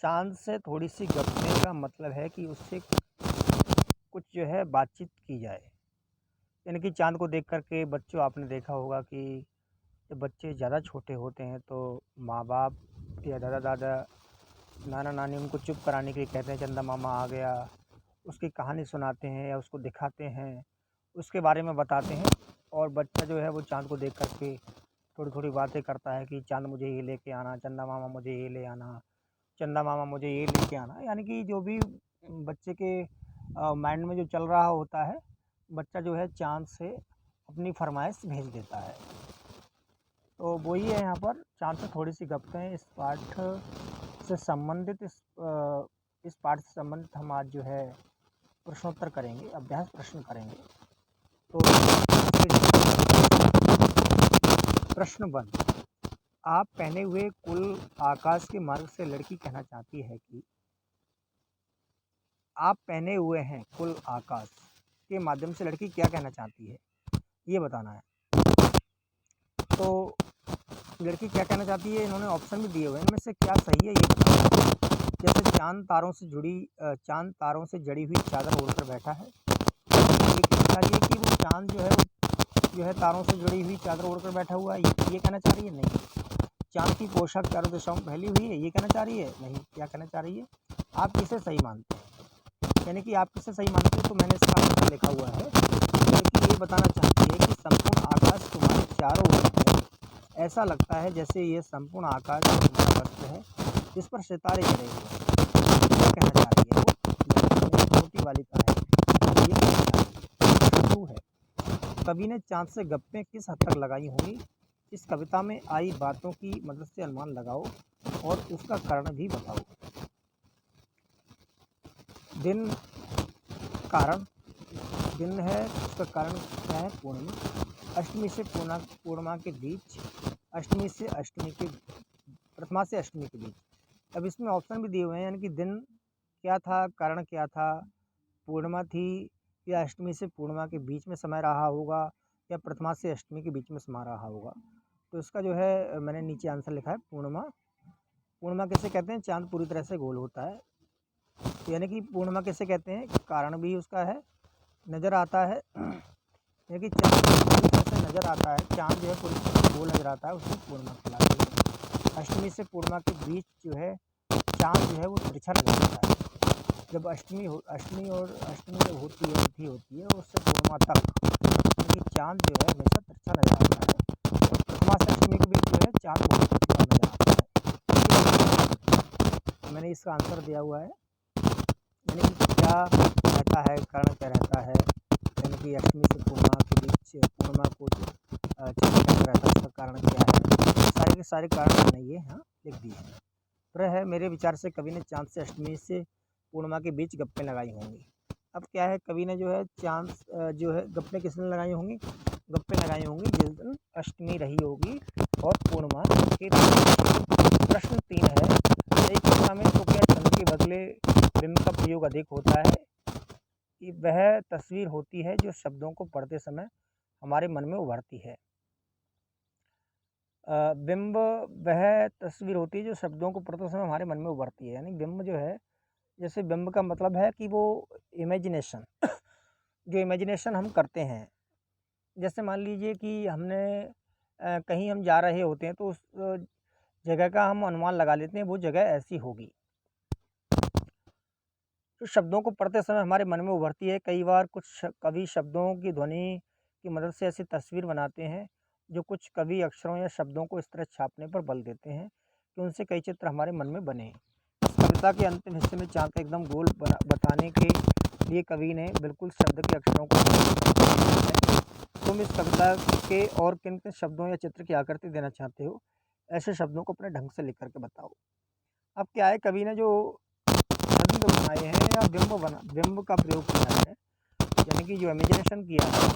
चाँद से थोड़ी सी गप्पें का मतलब है कि उससे कुछ जो है बातचीत की जाए। यानी कि चाँद को देख कर के बच्चों आपने देखा होगा कि जब बच्चे ज़्यादा छोटे होते हैं तो माँ-बाप या दादा-दादा, नाना-नानी उनको चुप कराने के लिए कहते हैं चंदा मामा आ गया, उसकी कहानी सुनाते हैं या उसको दिखाते हैं, उसके बारे में बताते हैं और बच्चा जो है वो चाँद को देख कर के थोड़ी-थोड़ी बातें करता है कि चाँद मुझे ये लेके आना, चंदा मामा मुझे ये ले आना, चंदा मामा मुझे ये लेके आना। यानी कि जो भी बच्चे के माइंड में जो चल रहा होता है, बच्चा जो है चाँद से अपनी फ़रमाइश भेज देता है। तो वही है यहाँ पर चाँद से थोड़ी सी गप्पें। इस पाठ से संबंधित इस पाठ से संबंधित हम आज जो है प्रश्नोत्तर करेंगे, अभ्यास प्रश्न करेंगे। तो प्रश्न 1, आप पहने हुए कुल आकाश के मार्ग से लड़की कहना चाहती है कि आप पहने हुए हैं कुल आकाश के माध्यम से लड़की क्या कहना चाहती है, ये बताना है। तो लड़की क्या कहना चाहती है, इन्होंने ऑप्शन भी दिए हुए हैं, इनमें से क्या सही है ये बताना है। जैसे चाँद तारों से जड़ी हुई चादर ओढ़कर बैठा है। ये कहना चाह रही है कि वो चाँद जो है तारों से जुड़ी हुई चादर ओढ़कर बैठा हुआ है, ये कहना चाह रही है? नहीं। चाँद की पोशाक चारों दिशाओं में फैली हुई है, ये कहना चाह रही है? नहीं। क्या कहना चाह रही है? आप किसे सही मानते हैं? यानी कि आप किसे सही मानते हैं, तो मैंने इसका आंसर लिखा हुआ है। लड़की ये बताना चाहती है कि संपूर्ण आकाश तुम्हारे चारों ओर है। ऐसा लगता है जैसे ये संपूर्ण आकाश तुम्हारा वस्त्र है जिस पर सितारे गिरे हुए हैं। क्या कहना चाह रही है वो? छोटी बालिका है, ये कहना चाह रही है। प्रश्न 2 है, कवि ने चाँद से गप्पें किस हद तक लगाई होंगी? इस कविता में आई बातों की मदद से अनुमान लगाओ और उसका कारण भी बताओ। दिन है, उसका कारण क्या है? पूर्णिमा। अष्टमी से पूर्णिमा के बीच, प्रथमा से अष्टमी के बीच। अब इसमें ऑप्शन भी दिए हुए हैं, यानी कि दिन क्या था, कारण क्या था, पूर्णिमा थी या अष्टमी से पूर्णिमा के बीच में समय रहा होगा या प्रथमा से अष्टमी के बीच में समय रहा होगा। तो इसका जो है मैंने नीचे आंसर लिखा है पूर्णिमा। पूर्णिमा किसे कहते हैं? चाँद पूरी तरह से गोल होता है। यानी कि पूर्णिमा किसे कहते हैं? कारण भी उसका है, नज़र आता है। यानी कि चाँद पूरी तरह से नज़र आता है, चाँद जो है पूरी तरह से गोल नज़र आता है, उसमें पूर्णिमा कहलाती है। अष्टमी से पूर्णिमा के बीच जो है चाँद जो है वो तिरछा नज़र आता है। जब अष्टमी जब होती है उससे पूर्णिमा तक, यानी कि चाँद जो है हमेशा तिरछा नज़र आता है। प्रथमा से अष्टमी के बीच जो है चाँद बहुत तिरछा नज़र आता है। मैंने इसका आंसर दिया हुआ है। यानी कि क्या रहता है, कारण क्या रहता है, यानी कि अष्टमी से पूर्णिमा के बीच पूर्णिमा को चाँद कैसा रहता है, उसका कारण क्या है, सारे के सारे कारण मैंने ये यहाँ लिख दिए हैं। वह है, मेरे विचार से कवि ने चाँद से अष्टमी से पूर्णिमा के बीच गप्पें लगाई होंगी। अब क्या है, कवि ने जो है जो है गप्पें किस दिन लगाई होंगी? गप्पें लगाई होंगी जिस दिन अष्टमी रही होगी और पूर्णिमा की रही। प्रश्न 3 है, एक कविता में तो क्या चंद्र के बदले बिंब का प्रयोग अधिक होता है? कि वह तस्वीर होती है जो शब्दों को पढ़ते समय हमारे मन में उभरती है। बिंब वह तस्वीर होती है जो शब्दों को पढ़ते समय हमारे मन में उभरती है। यानी बिंब जो है, जैसे बिंब का मतलब है कि वो इमेजिनेशन जो इमेजिनेशन हम करते हैं। जैसे मान लीजिए कि कहीं हम जा रहे होते हैं तो उस जगह का हम अनुमान लगा लेते हैं वो जगह ऐसी होगी। तो शब्दों को पढ़ते समय हमारे मन में उभरती है। कई बार कुछ कवि शब्दों की ध्वनि की मदद से ऐसी तस्वीर बनाते हैं जो कुछ कवि अक्षरों या शब्दों को इस तरह छापने पर बल देते हैं कि उनसे कई चित्र हमारे मन में बने। इस कविता के अंतिम हिस्से में चाँद का एकदम गोल बताने के लिए कवि ने बिल्कुल शब्द के अक्षरों को। तुम इस कविता के और किन किन शब्दों या चित्र की आकृति देना चाहते हो, ऐसे शब्दों को अपने ढंग से लिख करके बताओ। अब क्या है, कवि ने जो बिंब बनाए हैं या बिंब का प्रयोग किया है, यानी कि जो इमेजिनेशन किया है,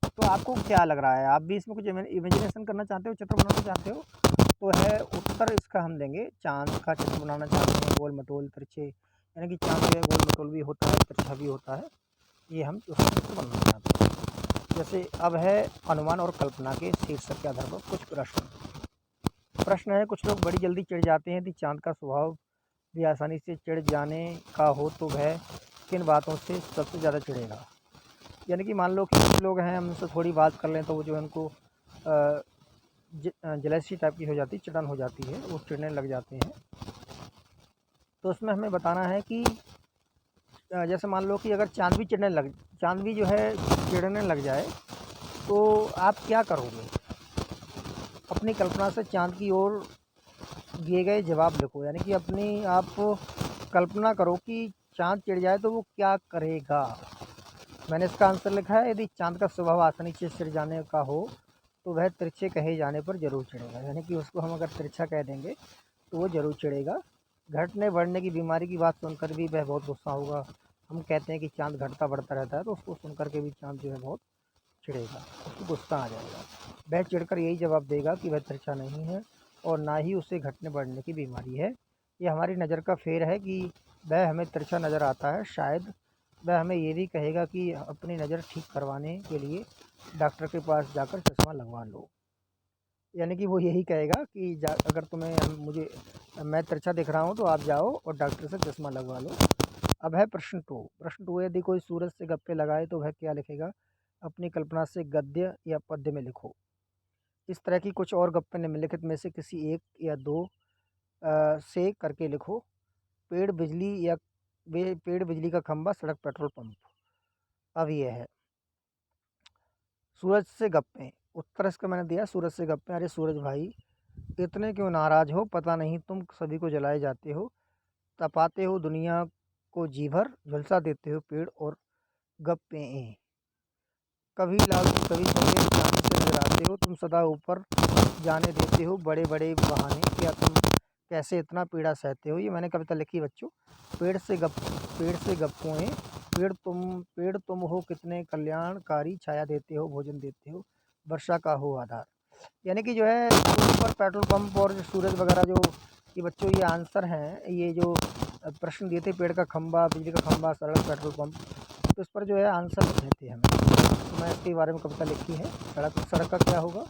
तो आपको क्या लग रहा है? आप भी इसमें कुछ इमेजिनेशन करना चाहते हो, चित्र बनाना चाहते हो? तो है उत्तर इसका हम देंगे, चाँद का चित्र बनाना चाहते हैं, गोल मटोल तिरछे, यानी कि चाँद जो है गोल मटोल भी होता है, तिरछा भी होता है, ये हम उसका चित्र बनाना चाहते हैं। जैसे अब है अनुमान और कल्पना के शीर्षक के आधार पर कुछ प्रश्न। प्रश्न है, कुछ लोग बड़ी जल्दी चिढ़ जाते हैं। यदि चाँद का स्वभाव भी आसानी से चिढ़ जाने का हो तो वह किन बातों से सबसे ज़्यादा चिढ़ेगा? यानी कि मान लो कि कुछ लोग हैं, हम उनसे थोड़ी बात कर लें तो वो जो है उनको जेलसी टाइप की हो जाती है, चिढ़न हो जाती है, वो चिढ़ने लग जाते हैं। तो उसमें हमें बताना है कि जैसे मान लो कि अगर चाँद भी जो है चिढ़ने लग जाए तो आप क्या करोगे? अपनी कल्पना से चाँद की ओर दिए गए जवाब लिखो। यानी कि अपनी आप कल्पना करो कि चाँद चिढ़ जाए तो वो क्या करेगा? मैंने इसका आंसर लिखा है, यदि चाँद का स्वभाव आसानी से चिढ़ जाने का हो तो वह तिरछे कहे जाने पर ज़रूर चिढ़ेगा। यानी कि उसको हम अगर तिरछा कह देंगे तो वो ज़रूर चिढ़ेगा। घटने बढ़ने की बीमारी की बात सुनकर भी वह बहुत गुस्सा होगा। हम कहते हैं कि चाँद घटता बढ़ता रहता है, तो उसको सुनकर के भी चाँद जो है बहुत चिढ़ेगा, उसको गुस्सा आ जाएगा। वह चिढ़कर यही जवाब देगा कि वह तिरछा नहीं है और ना ही उसे घटने बढ़ने की बीमारी है। ये हमारी नज़र का फेर है कि वह हमें तिरछा नज़र आता है। शायद वह हमें ये भी कहेगा कि अपनी नज़र ठीक करवाने के लिए डॉक्टर के पास जाकर चश्मा लगवा लो। यानी कि वो यही कहेगा कि अगर मैं तिरछा दिख रहा हूँ तो आप जाओ और डॉक्टर से चश्मा लगवा लो। अब है प्रश्न 2 यदि कोई सूरज से गप्पे लगाए तो वह क्या लिखेगा? अपनी कल्पना से गद्य या पद्य में लिखो। इस तरह की कुछ और गप्पे निम्नलिखित में से किसी एक या दो से करके लिखो। पेड़ बिजली का खंभा, सड़क पेट्रोल पंप। अब ये है सूरज से गप्पे। उत्तर इसका मैंने दिया सूरज से गप्पे। अरे सूरज भाई, इतने क्यों नाराज हो? पता नहीं तुम सभी को जलाए जाते हो, तपाते हो दुनिया को जी भर, झुलसा देते हो पेड़ और गप्पे। कभी लाल तो कभी सफेद चांद से नजर आते हो, तुम सदा ऊपर जाने देते हो बड़े बड़े बहाने। क्या तुम कैसे इतना पीड़ा सहते हो? ये मैंने कविता लिखी बच्चों। पेड़ से गप्पों। पेड़ तुम हो कितने कल्याणकारी, छाया देते हो, भोजन देते हो, वर्षा का हो आधार। यानी कि जो है ऊपर पेट्रोल पंप और जो सूरज वगैरह जो ये बच्चों ये आंसर हैं, ये जो प्रश्न दिए थे, पेड़ का खंभा, बिजली का खंभा, सड़क, पेट्रोल पंप, तो इस पर जो है आंसर लिखने थे हमें। तो मैं इसके बारे में कविता लिखी है। सड़क का क्या होगा?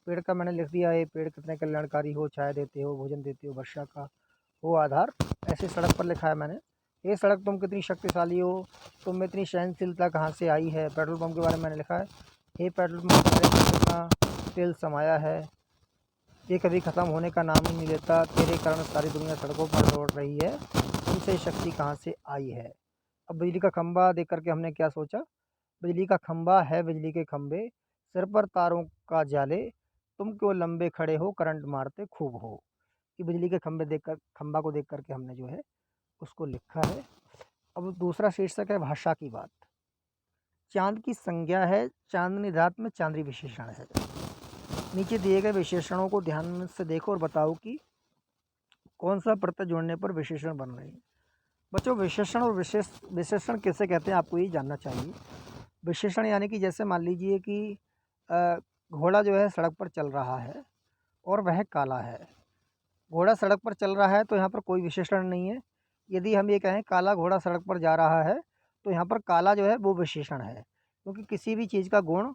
पेड़ का मैंने लिख दिया है, पेड़ कितने कल्याणकारी हो, छाया देते हो, भोजन देते हो, वर्षा का हो आधार। ऐसे सड़क पर लिखा है मैंने। ये सड़क तुम कितनी शक्तिशाली हो, तुम में इतनी सहनशीलता कहाँ से आई है? पेट्रोल पंप के बारे में मैंने लिखा है, ये पेट्रोल पंप तुम्हारे में कितना तेल समाया है, ये कभी ख़त्म होने का नाम ही नहीं लेता, तेरे कारण सारी दुनिया सड़कों पर दौड़ रही है, तुमसे शक्ति कहाँ से आई है? अब बिजली का खंभा देख करके हमने क्या सोचा? बिजली का खंभा है, बिजली के खंभे, सिर पर तारों का जाले, तुम क्यों लंबे खड़े हो, करंट मारते खूब हो। कि बिजली के खंभा को देख करके हमने जो है उसको लिखा है। अब दूसरा शीर्षक है भाषा की बात। चांद की संज्ञा है, चांदनी रात में चांद्री विशेषण है। नीचे दिए गए विशेषणों को ध्यान से देखो और बताओ कि कौन सा प्रत्यय जोड़ने पर विशेषण बन रहे हैं। बच्चों, विशेषण और विशेषण किसे कहते हैं आपको ये जानना चाहिए। विशेषण यानी कि जैसे मान लीजिए कि घोड़ा जो है सड़क पर चल रहा है और वह काला है। घोड़ा सड़क पर चल रहा है तो यहाँ पर कोई विशेषण नहीं है। यदि हम ये कहें काला घोड़ा सड़क पर जा रहा है तो यहाँ पर काला जो है वो विशेषण है, क्योंकि किसी भी चीज़ का गुण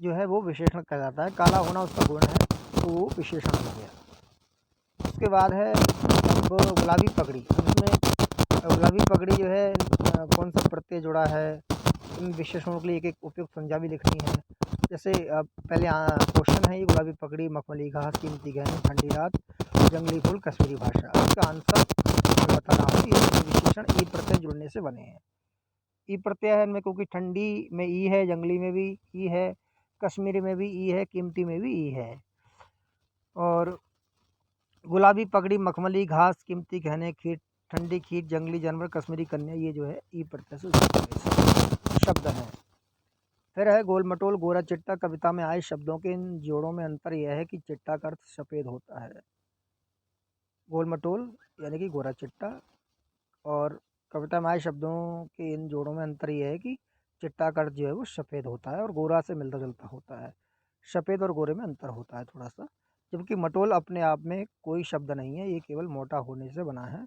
जो है वो विशेषण कहलाता है। काला होना उसका गुण है तो वो विशेषण हो गया। उसके बाद है अब गुलाबी पगड़ी। इसमें गुलाबी पगड़ी जो है कौन सा प्रत्यय जुड़ा है, इन विशेषणों के लिए एक एक उपयुक्त संज्ञा भी लिखनी है। जैसे पहले क्वेश्चन है ये, गुलाबी पगड़ी, मखमली घास, कीमती गहने, ठंडी रात, जंगली फूल, कश्मीरी भाषा। इसका आंसर मैं बता रहा हूँ, ये विशेषण ई प्रत्यय जुड़ने से बने हैं। ई प्रत्यय है इनमें क्योंकि ठंडी में ई है, जंगली में भी ई है, कश्मीरी में भी ई है, कीमती में भी ई है। और गुलाबी पगड़ी, मखमली घास, कीमती गहने, खीर, ठंडी खीर, जंगली जानवर, कश्मीरी कन्या, ये जो है ई प्रत्यय से शब्द हैं। फिर है गोल मटोल, गोरा चिट्टा। कविता में आए शब्दों के इन जोड़ों में अंतर यह है कि चिट्टा का अर्थ सफ़ेद होता है। गोल मटोल यानी कि गोरा चिट्टा। और कविता में आए शब्दों के इन जोड़ों में अंतर यह है कि चिट्टा का अर्थ जो है वो सफ़ेद होता है और गोरा से मिलता जुलता होता है। सफ़ेद और गोरे में अंतर होता है थोड़ा सा। जबकि मटोल अपने आप में कोई शब्द नहीं है, ये केवल मोटा होने से बना है।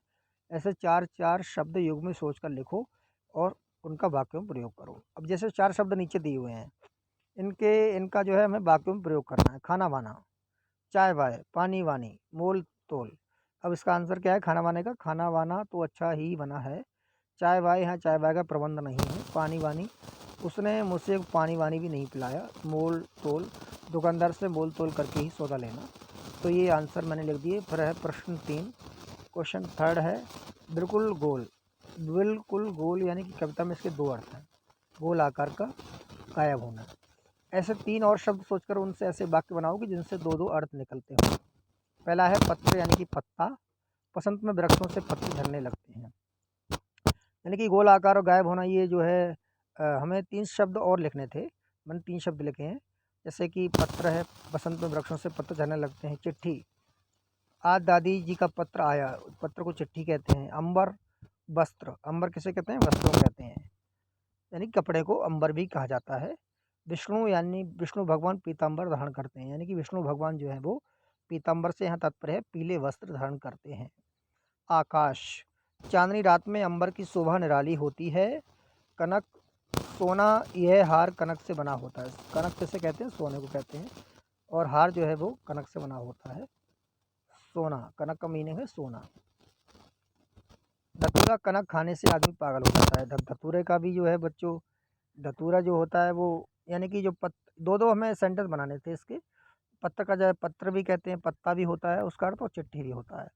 ऐसे चार चार शब्द युग में सोच कर लिखो और उनका वाक्यों में प्रयोग करो। अब जैसे 4 शब्द नीचे दिए हुए हैं, इनका जो है हमें वाक्यों में प्रयोग करना है। खाना बाना, चाय बाय, पानी वानी, मोल तोल। अब इसका आंसर क्या है खाना वाने का? खाना वाना तो अच्छा ही बना है, चाय बाय यहाँ चाय बाय का प्रबंध नहीं है। पानी वानी, उसने मुझसे पानी वानी भी नहीं पिलाया। मोल तोल, दुकानदार से मोल तोल करके ही सौदा लेना। तो ये आंसर मैंने लिख दिए। फिर है प्रश्न 3, क्वेश्चन 3 है बिल्कुल गोल। बिल्कुल गोल यानी कि कविता में इसके 2 अर्थ हैं, गोल आकार का, गायब होना। ऐसे 3 और शब्द सोचकर उनसे ऐसे वाक्य बनाओ कि जिनसे 2-2 अर्थ निकलते हो। पहला है पत्र यानी कि पत्ता, बसंत में वृक्षों से पत्ते झड़ने लगते हैं। यानी कि गोल आकार और गायब होना, ये जो है हमें 3 शब्द और लिखने थे। मैंने 3 शब्द लिखे हैं, जैसे कि पत्र है, बसंत में वृक्षों से पत्ते झड़ने लगते हैं। चिट्ठी, आज दादी जी का पत्र आया, पत्र को चिट्ठी कहते हैं। अंबर, वस्त्र, अंबर किसे कहते हैं? वस्त्रों को कहते हैं, यानी कपड़े को अंबर भी कहा जाता है। विष्णु यानी विष्णु भगवान पीताम्बर धारण करते हैं, यानी कि विष्णु भगवान जो है वो पीताम्बर से यहाँ तात्पर्य है पीले वस्त्र धारण करते हैं। आकाश, चांदनी रात में अंबर की शोभा निराली होती है। कनक, सोना, यह हार कनक से बना होता है। कनक किसे कहते हैं? सोने को कहते हैं, और हार जो है वो कनक से बना होता है। सोना, कनक का मीनिंग है सोना। धतूरा, कनक खाने से आदमी पागल हो जाता है। धतूरे का भी जो है बच्चों, धतूरा जो होता है वो, यानी कि जो दो दो हमें सेंटेंस बनाने थे इसके। पत्र का जो है पत्र भी कहते हैं, पत्ता भी होता है उसका अर्थ, और चिट्ठी भी होता है।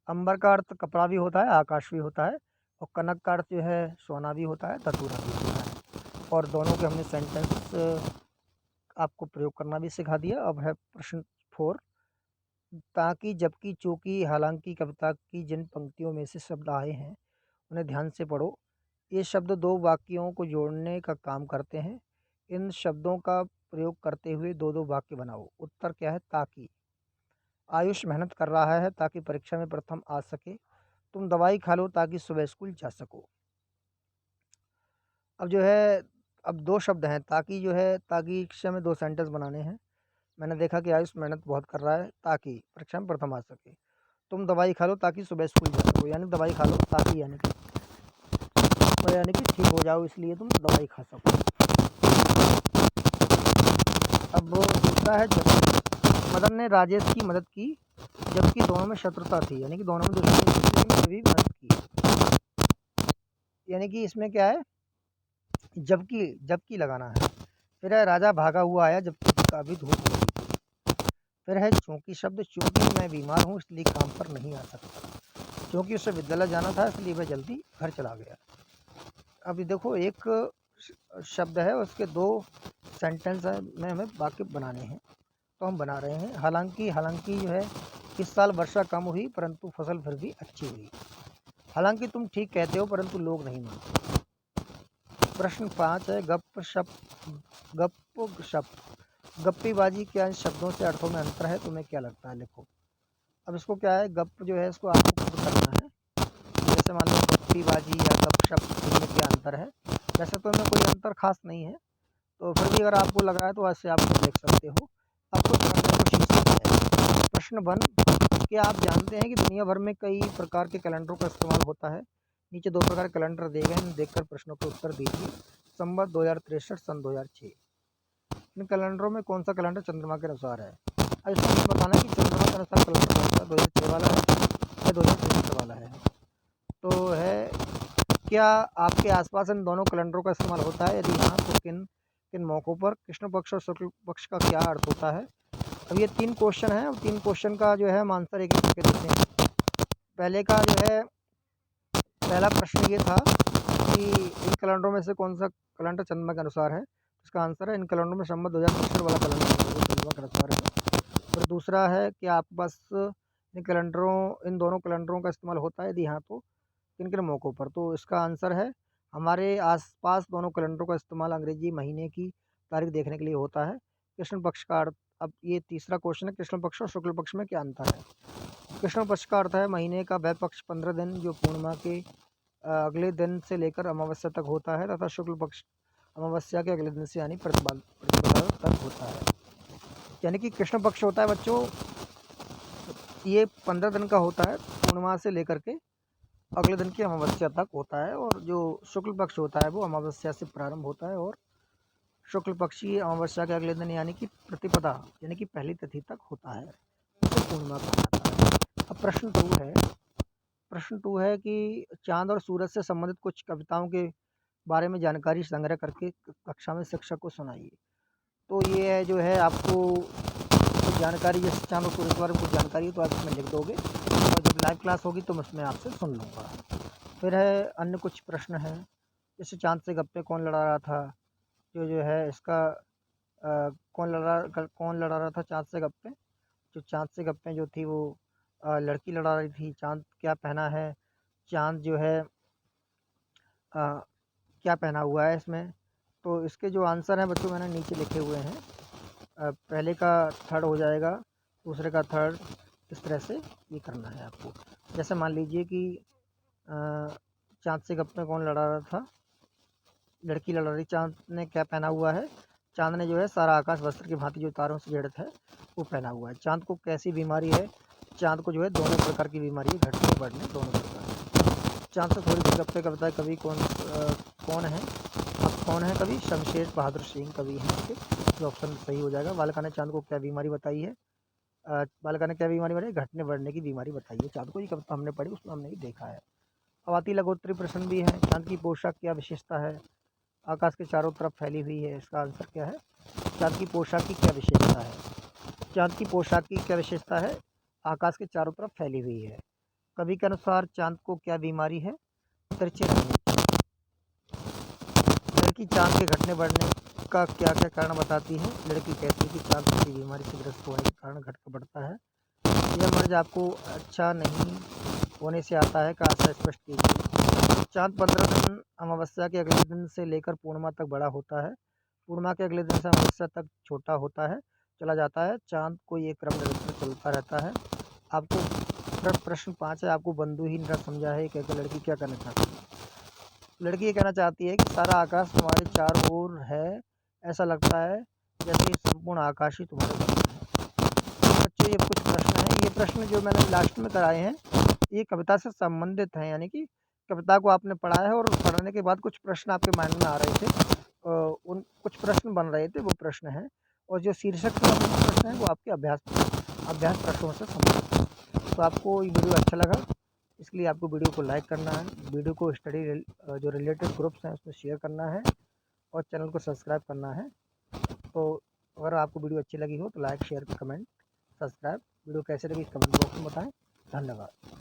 अंबर का अर्थ कपड़ा भी होता है, आकाश भी होता है, और कनक का अर्थ जो है सोना भी होता है, धतूरा भी होता है। और दोनों के हमने सेंटेंस आपको प्रयोग करना भी सिखा दिया। अब है प्रश्न 4, ताकि, जबकि, चूंकि, हालांकि कविता की जिन पंक्तियों में से शब्द आए हैं उन्हें ध्यान से पढ़ो। ये शब्द 2 वाक्यों को जोड़ने का काम करते हैं। इन शब्दों का प्रयोग करते हुए 2-2 वाक्य बनाओ। उत्तर क्या है? ताकि, आयुष मेहनत कर रहा है ताकि परीक्षा में प्रथम आ सके। तुम दवाई खा लो ताकि सुबह स्कूल जा सको। अब जो है, अब 2 शब्द हैं, ताकि जो है, ताकि से हमें 2 सेंटेंस बनाने हैं। मैंने देखा कि आयुष मेहनत बहुत कर रहा है ताकि परीक्षा में प्रथम आ सके। तुम दवाई खा लो ताकि सुबह स्कूल जा सको, यानी दवाई खा लो ताकि, यानी कि ठीक हो जाओ इसलिए तुम दवाई खा सको। अब दूसरा है जब मदन ने राजेश की मदद की जबकि दोनों में शत्रुता थी, यानी कि दोनों में दुश्मनी थी लेकिन फिर भी मदद की। यानी कि इसमें क्या है? जबकि, जबकि लगाना है। फिर है राजा भागा हुआ आया जबकि काफ़ी धूप हो रही थी। फिर है चूंकि शब्द, चूंकि मैं बीमार हूँ इसलिए काम पर नहीं आ सकता। क्योंकि उसे विद्यालय जाना था इसलिए वह जल्दी घर चला गया। अभी देखो, एक शब्द है उसके 2 सेंटेंस में हमें वाक्य बनाने हैं, तो हम बना रहे हैं। हालांकि, हालांकि जो है इस साल वर्षा कम हुई परंतु फसल फिर भी अच्छी हुई। हालांकि तुम ठीक कहते हो परंतु लोग नहीं मानते। प्रश्न 5 है गप शप, गप शप, गप्पीबाजी क्या इन शब्दों से अर्थों में अंतर है? तुम्हें क्या लगता है? लिखो। अब इसको क्या है, गप जो है इसको आपको खुद करना है। जैसे मान लो गप्पीबाजी या गपशप, इनमें क्या अंतर है? वैसे तो इनमें कोई अंतर खास नहीं है, तो फिर भी अगर आपको लग रहा है तो ऐसे आप खुद लिख सकते हो। आपको समझने को शीर्षक है। प्रश्न 1, क्या आप जानते हैं कि दुनिया भर में कई प्रकार के कैलेंडरों का इस्तेमाल होता है? नीचे 2 प्रकार के कैलेंडर दिए गए हैं, देखकर प्रश्नों के उत्तर दीजिए। संवत 2063, सन 2006। इन कैलेंडरों में कौन सा कैलेंडर चंद्रमा के अनुसार है? अब इसमें हमें बताना है कि चंद्रमा के अनुसार कैलेंडर कौन सा, 2006 वाला है या 2063 वाला है। तो है, क्या आपके आसपास इन दोनों कैलेंडरों का इस्तेमाल होता है? यदि हाँ तो किन किन मौक़ों पर? कृष्ण पक्ष और शुक्ल पक्ष का क्या अर्थ होता है? अब ये 3 क्वेश्चन हैं और 3 क्वेश्चन का जो है हम आंसर एक-एक करके देते हैं। पहले का जो है, पहला प्रश्न ये था कि इन कैलेंडरों में से कौन सा कैलेंडर चंद्रमा के अनुसार है? इसका आंसर है इन कैलेंडरों में संवत 2063 वाला कैलेंडर जो चंद्रमा के अनुसार है। और दूसरा है कि आपके पास इन दोनों कैलेंडरों का इस्तेमाल होता है? यदि हाँ तो किन किन मौक़ों पर? तो इसका आंसर है हमारे आसपास दोनों कैलेंडरों का इस्तेमाल अंग्रेजी महीने की तारीख देखने के लिए होता है। कृष्ण पक्ष का अर्थ, अब ये तीसरा क्वेश्चन है, कृष्ण पक्ष और शुक्ल पक्ष में क्या अंतर है? कृष्ण पक्ष का अर्थ है महीने का वह पक्ष 15 दिन जो पूर्णिमा के अगले दिन से लेकर अमावस्या तक होता है, तथा शुक्ल पक्ष अमावस्या के अगले दिन से यानी प्रतिपदा तक होता है। यानी कि कृष्ण पक्ष होता है बच्चों, ये 15 दिन का होता है, पूर्णिमा से लेकर के अगले दिन की अमावस्या तक होता है। और जो शुक्ल पक्ष होता है वो अमावस्या से प्रारंभ होता है और शुक्ल पक्षी अमावस्या के अगले दिन यानी कि प्रतिपदा यानी कि पहली तिथि तक होता है। उसे पूर्णिमा कहा जाता है। अब प्रश्न 2 है कि चाँद और सूरज से संबंधित कुछ कविताओं के बारे में जानकारी संग्रह करके कक्षा में शिक्षक को सुनाइए। तो ये है जो है आपको कुछ जानकारी, जैसे चाँद और सूरज के बारे में कुछ जानकारी है तो आप इसमें लिख दोगे और जब लाइव क्लास होगी तो मैं उसमें आपसे सुन लूँगा। फिर है अन्य कुछ प्रश्न हैं, जैसे चाँद से गप्पे कौन लड़ा रहा था? जो है इसका कौन लड़ा रहा था चाँद से गप्पे? जो चाँद से गप्पे जो थी वो लड़की लड़ा रही थी। चाँद क्या पहना है? चाँद जो है क्या पहना हुआ है इसमें? तो इसके जो आंसर हैं बच्चों मैंने नीचे लिखे हुए हैं। पहले का थर्ड हो जाएगा, दूसरे का थर्ड, इस तरह से ये करना है आपको। जैसे मान लीजिए कि चाँद से गप्पे कौन लड़ा रहा था? लड़की लड़ा रही। चाँद ने क्या पहना हुआ है? चाँद ने जो है सारा आकाश वस्त्र की भांति जो तारों से जड़ित है वो पहना हुआ है। चाँद को कैसी बीमारी है? चाँद को जो है दोनों प्रकार की बीमारी है, घटने बढ़ने दोनों प्रकार की। चाँद से थोड़ी सी गप्पे कविता कवि कौन है? अब कौन है कवि? शमशेर बहादुर सिंह कवि हैं इसके, जो ऑप्शन सही हो जाएगा। बालिका ने चाँद को क्या बीमारी बताई है? बालिका ने क्या बीमारी बताई? घटने बढ़ने की बीमारी बताई है चाँद को। ये कविता हमने पढ़ी, उसमें हमने ये देखा है। अब आती लघुत्तरी प्रश्न भी है। चाँद की पोशाक क्या विशेषता है? आकाश के चारों तरफ फैली हुई है। इसका आंसर क्या है? चाँद की पोशाक की क्या विशेषता है? चाँद की पोशाक की क्या विशेषता है? आकाश के चारों तरफ फैली हुई है। कवि के अनुसार चाँद को क्या बीमारी है? तिरछे रहने की। लड़की चाँद के घटने बढ़ने का क्या क्या कारण बताती है? लड़की कहती है कि चाँद किसी बीमारी से ग्रस्त होने के कारण घट बढ़ता है। यह मर्ज आपको अच्छा नहीं होने से आता है का आशय स्पष्ट कीजिए। चाँद 15 दिन अमावस्या के अगले दिन से लेकर पूर्णिमा तक बड़ा होता है। पूर्णिमा के अगले दिन से अमावस्या तक छोटा होता है, चला जाता है। चाँद को ये क्रम निरंतर चलता रहता है। आपको प्रश्न 5 है, आपको बंधुहीन रस समझा है, कहकर लड़की क्या करना चाहती है? लड़की ये कहना चाहती है कि सारा आकाश तुम्हारे चारों ओर है, ऐसा लगता है जैसे संपूर्ण आकाश ही तुम्हारे बगल में है। बच्चों ये कुछ प्रश्न हैं, ये प्रश्न जो मैंने लास्ट में कराए हैं ये कविता से संबंधित हैं, यानी कि कविता को आपने पढ़ा है और पढ़ने के बाद कुछ प्रश्न आपके माइंड में आ रहे थे, उन कुछ प्रश्न बन रहे थे, वो प्रश्न हैं। और जो शीर्षक से संबंधित प्रश्न हैं वो आपके अभ्यास प्रश्नों से संबंधित हैं। तो आपको ये वीडियो अच्छा लगा, इसलिए आपको वीडियो को लाइक करना है, वीडियो को जो रिलेटेड ग्रुप्स हैं उसमें शेयर करना है और चैनल को सब्सक्राइब करना है। तो अगर आपको वीडियो अच्छी लगी हो तो like, share, comment, subscribe. Video कैसे लगी कमेंट बॉक्स में बताएं। धन्यवाद।